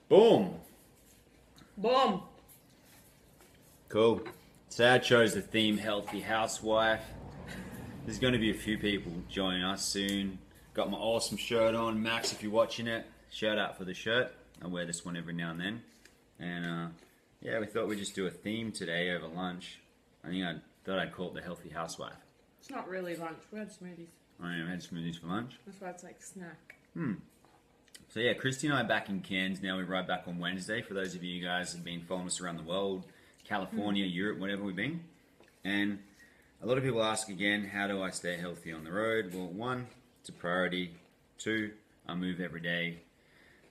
Boom. Boom. Cool. So I chose the theme Healthy Housewife. There's going to be a few people joining us soon. Got my awesome shirt on. Max, if you're watching it, shout out for the shirt. I wear this one every now and then. And yeah, we thought we'd just do a theme today over lunch. I thought I'd call it the Healthy Housewife. It's not really lunch. We had smoothies. I had smoothies for lunch. That's why it's like snack. So yeah, Christy and I are back in Cairns now. We ride back on Wednesday. For those of you guys who've been following us around the world, California, Europe, whatever we've been. And a lot of people ask again, how do I stay healthy on the road? Well, one, it's a priority. Two, I move every day.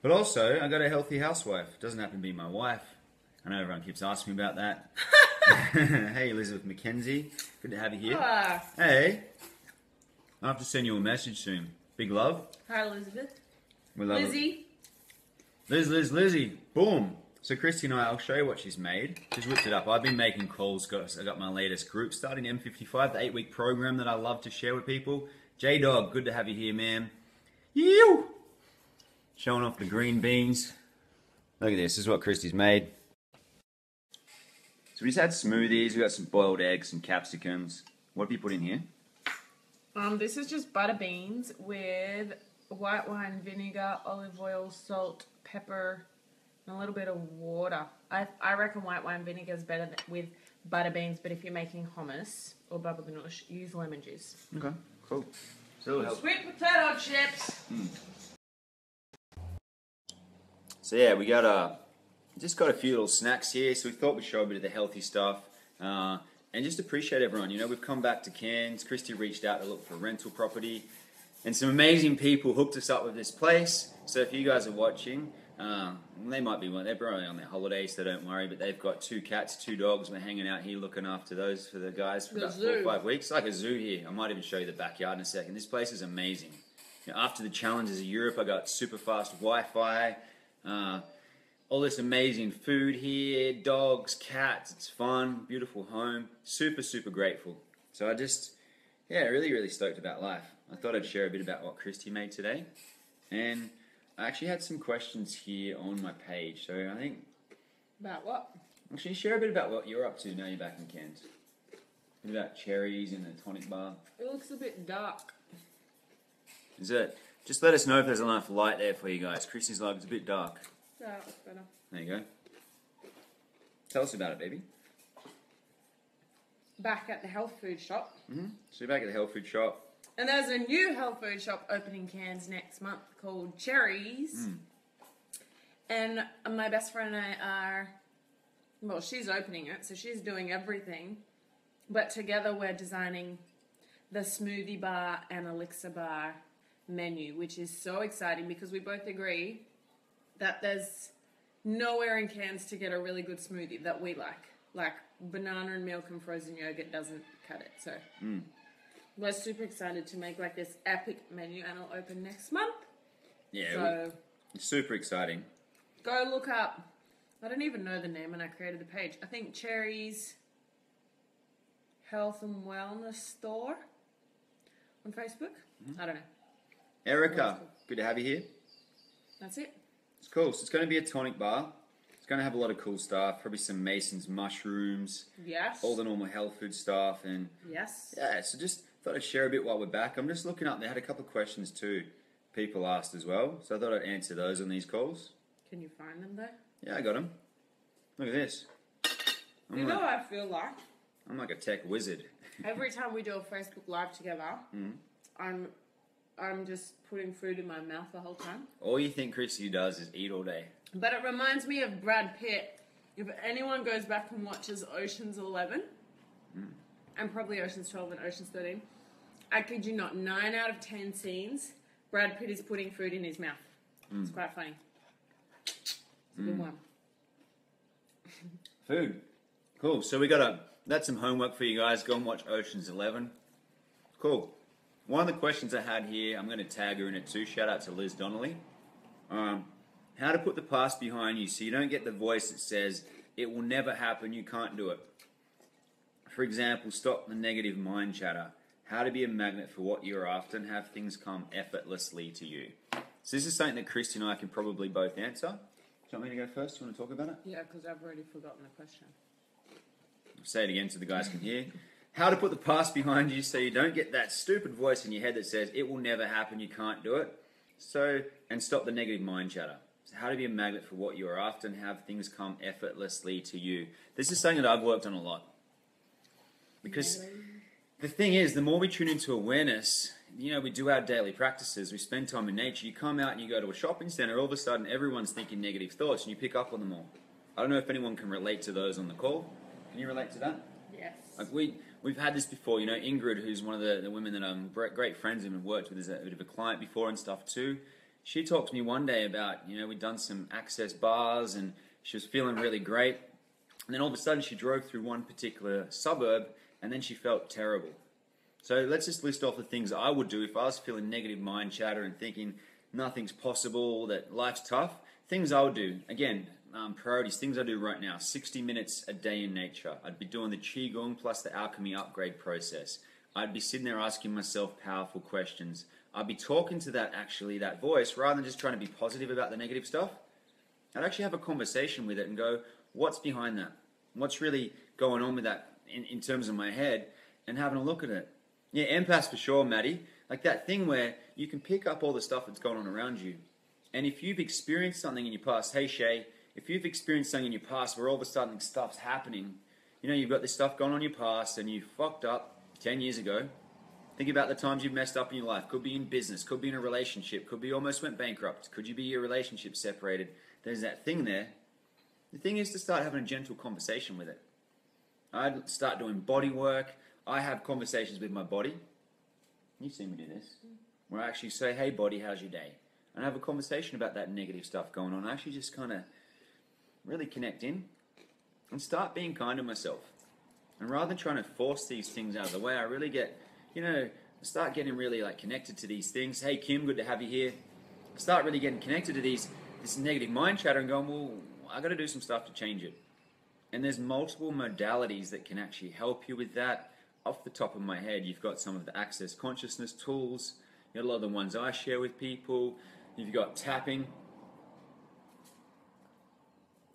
But also, I got a healthy housewife. It doesn't happen to be my wife. I know everyone keeps asking me about that. Hey, Elizabeth McKenzie. Good to have you here. Hey. I'll have to send you a message soon. Big love. Hi, Elizabeth. We love Lizzie. it. Lizzie. Boom. So Christy and I'll show you what she's made. She's whipped it up. I've been making calls. I got my latest group starting M55, the 8-week program that I love to share with people. J-Dog, good to have you here, man. Yew! Showing off the green beans. Look at this. This is what Christy's made. So we just had smoothies. We got some boiled eggs, some capsicums. What have you put in here? This is just butter beans with white wine vinegar, olive oil, salt, pepper, and a little bit of water. I reckon white wine vinegar is better with butter beans, but if you're making hummus or baba ganoush, use lemon juice. Okay, cool. So sweet potato chips. So yeah, we got just got a few little snacks here. So we thought we'd show a bit of the healthy stuff. And just appreciate everyone. You know, we've come back to Cairns. Christy reached out to look for a rental property. And some amazing people hooked us up with this place. So if you guys are watching, they might be they're probably on their holidays, so don't worry. But they've got 2 cats, 2 dogs. We're hanging out here looking after those for the guys for about 4 or 5 weeks. It's like a zoo here. I might even show you the backyard in a second. This place is amazing. You know, after the challenges of Europe, I got super fast Wi-Fi. All this amazing food here, dogs, cats, it's fun, beautiful home, super, super grateful. So I just, yeah, really stoked about life. I thought I'd share a bit about what Christy made today. And I actually had some questions here on my page, so I think... About what? Actually, share a bit about what you're up to now you're back in Cairns. A bit about cherries and the tonic bar. It looks a bit dark. Is it? Just let us know if there's enough light there for you guys. Christy's like, it's a bit dark. Yeah, it looks better. There you go. Tell us about it, baby. Back at the health food shop. So you're back at the health food shop. And there's a new health food shop opening in Cairns next month called Cherries. And my best friend and I are, well, she's opening it, so she's doing everything. But together we're designing the smoothie bar and elixir bar menu, which is so exciting because we both agree that there's nowhere in Cairns to get a really good smoothie that we like. Like banana and milk and frozen yogurt doesn't cut it. So we're super excited to make like this epic menu, and it'll open next month. Yeah, so it's super exciting. Go look up. I don't even know the name, and I created the page. I think Cherries Health and Wellness Store on Facebook. I don't know. Erica, good to have you here. That's it. It's cool. So it's going to be a tonic bar. It's going to have a lot of cool stuff. Probably some Mason's mushrooms. Yes. All the normal health food stuff. And yes. Yeah, so just thought I'd share a bit while we're back. I'm just looking up. They had a couple of questions too. People asked as well. So I thought I'd answer those on these calls. Can you find them there? Yeah, I got them. Look at this. You know what I feel like? I'm like a tech wizard. Every time we do a Facebook Live together, I'm just putting food in my mouth the whole time. All you think Christy does is eat all day. But it reminds me of Brad Pitt. If anyone goes back and watches Ocean's 11, and probably Ocean's 12 and Ocean's 13, I kid you not, 9 out of 10 scenes, Brad Pitt is putting food in his mouth. It's quite funny. It's a good one. Food. Cool. So that's some homework for you guys. Go and watch Ocean's 11. Cool. One of the questions I had here, I'm going to tag her in it too. Shout out to Liz Donnelly. How to put the past behind you so you don't get the voice that says, it will never happen, you can't do it. For example, stop the negative mind chatter. How to be a magnet for what you're after and have things come effortlessly to you. So this is something that Christy and I can probably both answer. you want me to go first? Do you want to talk about it? Yeah, because I've already forgotten the question. I'll say it again so the guys can hear. How to put the past behind you so you don't get that stupid voice in your head that says it will never happen, you can't do it. And stop the negative mind chatter. So how to be a magnet for what you're after and have things come effortlessly to you. This is something that I've worked on a lot. Because the thing is, the more we tune into awareness, we do our daily practices, we spend time in nature, you come out and you go to a shopping center, all of a sudden everyone's thinking negative thoughts and you pick up on them all. I don't know if anyone can relate to those on the call. Can you relate to that? Yes. Like we've had this before, Ingrid, who's one of the women that I'm great friends with and worked with as a bit of a client before and stuff too. She talked to me one day about, we'd done some access bars and she was feeling really great. And then all of a sudden she drove through one particular suburb and then she felt terrible. So let's just list off the things I would do if I was feeling negative mind chatter and thinking nothing's possible, that life's tough. Things I would do, again, priorities, things I do right now, 60 minutes a day in nature. I'd be doing the Qigong plus the alchemy upgrade process. I'd be sitting there asking myself powerful questions. I'd be talking to that voice, rather than just trying to be positive about the negative stuff. I'd actually have a conversation with it and go, what's behind that? What's really going on with that in terms of my head, and having a look at it. Yeah, empaths for sure, Maddie. Like that thing where you can pick up all the stuff that's going on around you. And if you've experienced something in your past, hey Shay, if you've experienced something in your past where all of a sudden stuff's happening, you've got this stuff going on in your past and you fucked up 10 years ago. Think about the times you've messed up in your life. Could be in business, could be in a relationship, could be almost went bankrupt, could you be your relationship separated. There's that thing there. The thing is to start having a gentle conversation with it. I'd start doing body work. I have conversations with my body. You've seen me do this. Where I actually say, hey body, how's your day? And I have a conversation about that negative stuff going on. I actually just kind of really connect in and start being kind to myself. And rather than trying to force these things out of the way, I really get, start getting really connected to these things. Hey Kim, good to have you here. I start really getting connected to this negative mind chatter and going, well, I got to do some stuff to change it. And there's multiple modalities that can actually help you with that. Off the top of my head, you've got some of the access consciousness tools. You've got a lot of the ones I share with people. You've got tapping.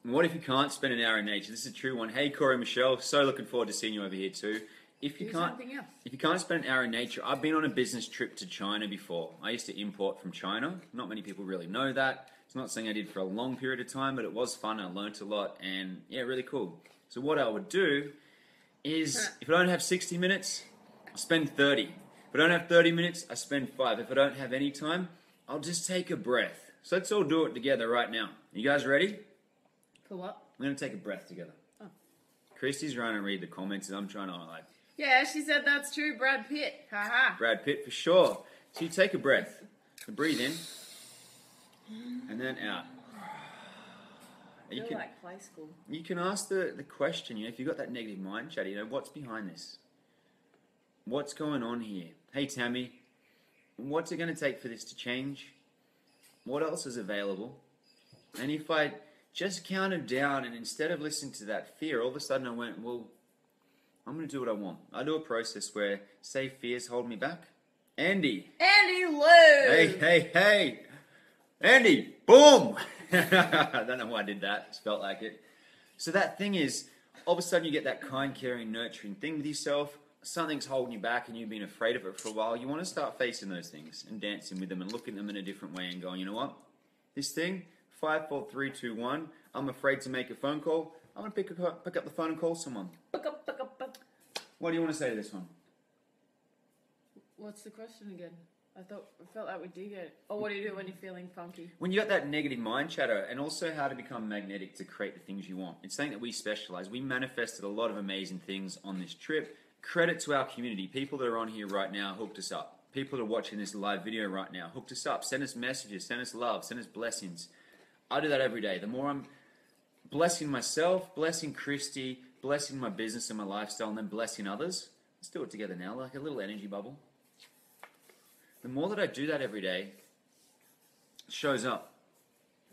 And what if you can't spend an hour in nature? This is a true one. Hey Corey, Michelle, so looking forward to seeing you over here too. If you can't spend an hour in nature, I've been on a business trip to China before. I used to import from China. Not many people really know that. It's not something I did for a long period of time, but it was fun. I learnt a lot and yeah, really cool. So what I would do is, if I don't have 60 minutes, I'll spend 30. If I don't have 30 minutes, I spend 5. If I don't have any time, I'll just take a breath. So let's all do it together right now. You guys ready? For what? We're going to take a breath together. Oh. Christy's trying to read the comments and I'm trying to Yeah, she said that's true. Brad Pitt. Haha. Brad Pitt for sure. So you take a breath. So breathe in. And then out. I feel like play school. You can ask the question, if you've got that negative mind chatter, what's behind this? What's going on here? Hey Tammy, what's it going to take for this to change? What else is available? And if I just counted down and instead of listening to that fear, all of a sudden I went, well, I'm going to do what I want. I do a process where, say fears hold me back. Andy Lou! Hey! Andy, boom! I don't know why I did that. Just felt like it. So that thing is, all of a sudden you get that kind, caring, nurturing thing with yourself. Something's holding you back and you've been afraid of it for a while. You want to start facing those things and dancing with them and looking at them in a different way and going, you know what? This thing, 5, 4, 3, 2, 1. I'm afraid to make a phone call. I'm going to pick up the phone and call someone. Pick up. What do you want to say to this one? What's the question again? I felt like we did get it. Or what do you do when you're feeling funky? When you got that negative mind chatter, and also how to become magnetic to create the things you want. It's something that we specialize. We manifested a lot of amazing things on this trip. Credit to our community. People that are on here right now hooked us up. People that are watching this live video right now hooked us up. Send us messages, send us love, send us blessings. I do that every day. The more I'm blessing myself, blessing Christy, blessing my business and my lifestyle, and then blessing others. Let's do it together now, like a little energy bubble. The more that I do that every day, it shows up.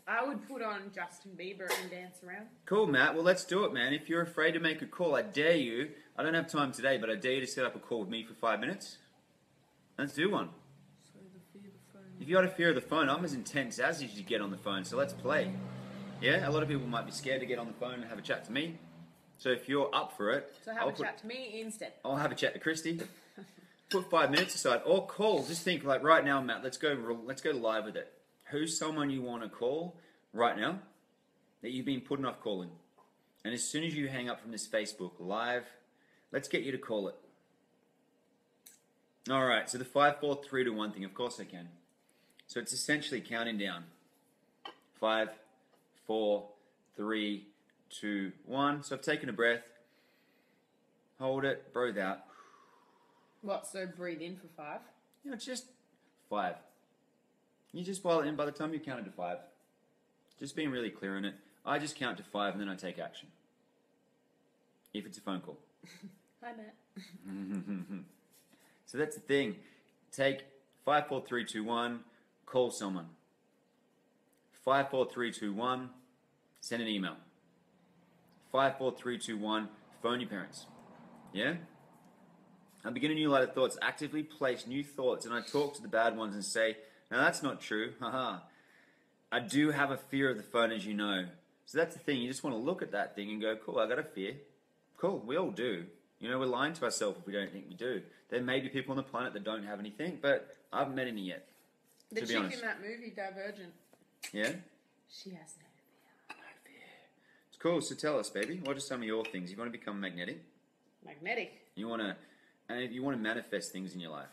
I would put on Justin Bieber and dance around. Cool, Matt. Well, let's do it, man. If you're afraid to make a call, I dare you. I don't have time today, but I dare you to set up a call with me for 5 minutes. Let's do one. So the fear of the phone. If you got a fear of the phone, I'm as intense as you get on the phone, so let's play. Yeah, a lot of people might be scared to get on the phone and have a chat to me. So if you're up for it, So have a chat to me instead. I'll have a chat to Christy. Put 5 minutes aside, or call. Just think like right now, Matt. Let's go live with it. Who's someone you want to call right now that you've been putting off calling? And as soon as you hang up from this Facebook live, let's get you to call it. All right. So the 5, 4, 3, 2, 1 thing. Of course I can. So it's essentially counting down. 5, 4, 3, 2, 1. So I've taken a breath. Hold it. Breathe out. What? So breathe in for 5. You know, it's just 5. You just while in by the time you counted to 5. Just being really clear on it. I just count to 5 and then I take action. If it's a phone call. Hi, Matt. So that's the thing. Take 5, 4, 3, 2, 1. Call someone. 5, 4, 3, 2, 1. Send an email. 5, 4, 3, 2, 1. Phone your parents. Yeah? I begin a new light of thoughts. Actively place new thoughts, and I talk to the bad ones and say, "Now that's not true. Haha. I do have a fear of the phone, as you know." So that's the thing. You just want to look at that thing and go, "Cool, I got a fear." Cool. We all do. You know, we're lying to ourselves if we don't think we do. There may be people on the planet that don't have anything, but I haven't met any yet. The to be chick honest. in that movie, Divergent. Yeah? She has no fear. No fear. It's cool. So tell us, baby, what are some of your things? You want to become magnetic? Magnetic. You want to, and if you want to manifest things in your life.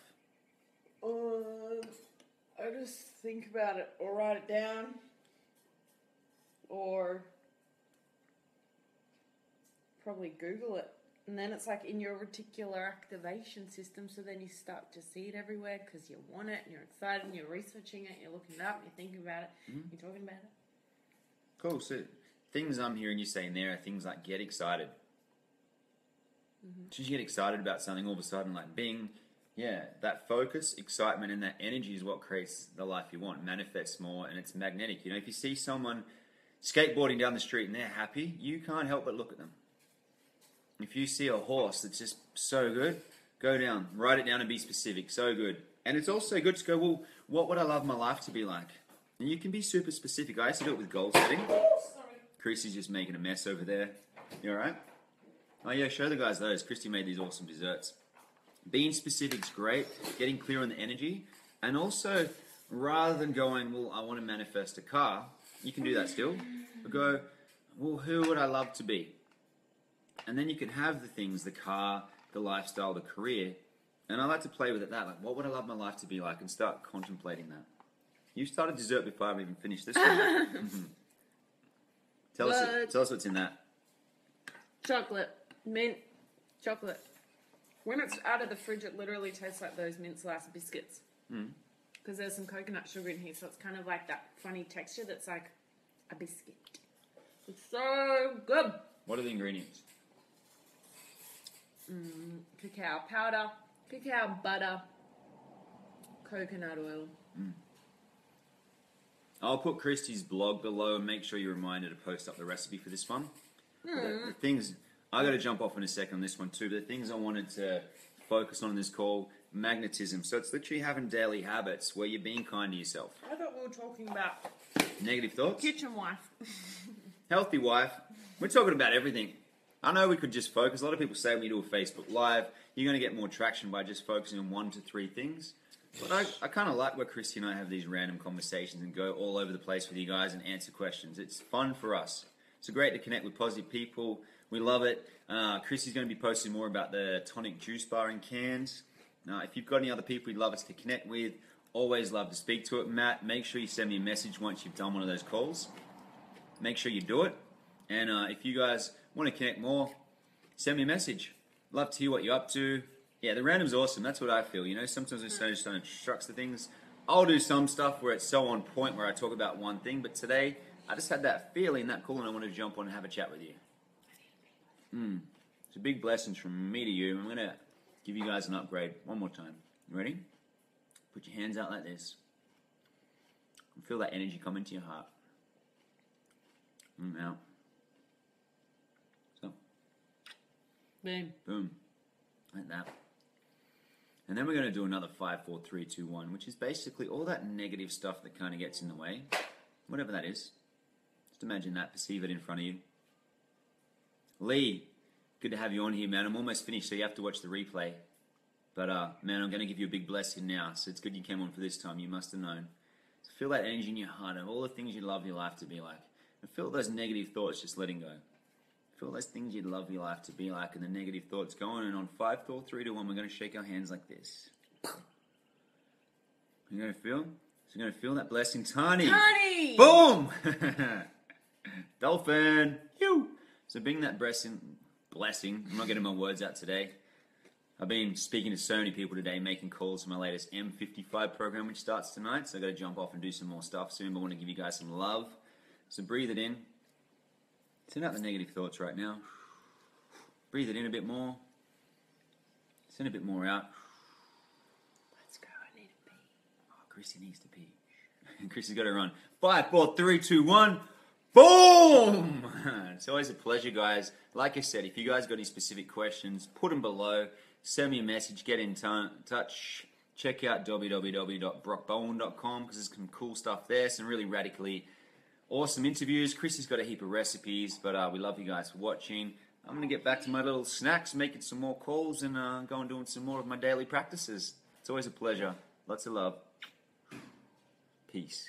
I just think about it or write it down or probably Google it. And then it's like in your reticular activation system, so then you start to see it everywhere because you want it and you're excited and you're researching it, you're looking it up, you're thinking about it, you're talking about it. Cool. So things I'm hearing you saying there are things like get excited. As you get excited about something, all of a sudden, like bing, yeah, that focus, excitement, and that energy is what creates the life you want. Manifests more, and it's magnetic. You know, if you see someone skateboarding down the street and they're happy, you can't help but look at them. If you see a horse that's just so good, go down, write it down and be specific. So good. And it's also good to go, well, what would I love my life to be like? And you can be super specific. I used to do it with goal setting. Christy's just making a mess over there. You alright? Oh yeah, show the guys those. Christy made these awesome desserts. Being specific's great. Getting clear on the energy. And also, rather than going, well, I want to manifest a car, you can do that still. But go, well, who would I love to be? And then you can have the things, the car, the lifestyle, the career. And I like to play with it that. Like, what would I love my life to be like? And start contemplating that. You started dessert before I've even finished this one. Tell us what's in that. Chocolate. Mint. Chocolate. When it's out of the fridge, it literally tastes like those mint slice biscuits. Because there's some coconut sugar in here, so it's kind of like that funny texture that's like a biscuit. It's so good. What are the ingredients? Cacao powder, cacao butter, coconut oil. I'll put Christy's blog below and make sure you're reminded to post up the recipe for this one. The things, I got to jump off in a second on this one too, but the things I wanted to focus on in this call, magnetism. So it's literally having daily habits where you're being kind to yourself. I thought we were talking about Negative thoughts? kitchen wife. Healthy wife. We're talking about everything. I know we could just focus. A lot of people say when you do a Facebook Live, you're going to get more traction by just focusing on 1 to 3 things. But I kind of like where Christy and I have these random conversations and go all over the place with you guys and answer questions. It's fun for us. It's great to connect with positive people. We love it. Christy's going to be posting more about the tonic juice bar in cans. If you've got any other people you'd love us to connect with, always love to speak to it. Matt, make sure you send me a message once you've done one of those calls. Make sure you do it. And if you guys want to connect more, send me a message. Love to hear what you're up to. Yeah, the random's awesome. That's what I feel. You know, sometimes I just don't instructs to things. I'll do some stuff where it's so on point where I talk about one thing, but today I just had that feeling, that call, and I wanted to jump on and have a chat with you. It's a big blessing from me to you. I'm going to give you guys an upgrade one more time. You ready? Put your hands out like this. And feel that energy come into your heart. Out. So. Boom. Boom. Like that. And then we're going to do another 5, 4, 3, 2, 1, which is basically all that negative stuff that kind of gets in the way. Whatever that is. Just imagine that, perceive it in front of you. Lee, good to have you on here, man. I'm almost finished, so you have to watch the replay. But, man, I'm going to give you a big blessing now, so it's good you came on for this time. You must have known. So feel that energy in your heart of all the things you'd love your life to be like. And feel those negative thoughts just letting go. Feel those things you'd love your life to be like and the negative thoughts going. And on 5, 4, 3, 2, 1, we're going to shake our hands like this. You're going to feel? So you're going to feel that blessing. Tiny! Tiny! Boom! Dolphin! Phew! So being that blessing, I'm not getting my words out today. I've been speaking to so many people today, making calls for my latest M55 program, which starts tonight. So I've got to jump off and do some more stuff soon, but I want to give you guys some love. So breathe it in. Send out the negative thoughts right now. Breathe it in a bit more. Send a bit more out. Let's go, I need to pee. Oh, Chrissy needs to pee. Chrissy's got to run. 5, 4, 3, 2, 1. Boom! It's always a pleasure, guys. Like I said, if you guys got any specific questions, put them below. Send me a message. Get in touch. Check out www.brockbowen.com because there's some cool stuff there. Some really radically awesome interviews. Chrissy's got a heap of recipes, but we love you guys for watching. I'm going to get back to my little snacks, making some more calls, and go and doing some more of my daily practices. It's always a pleasure. Lots of love. Peace.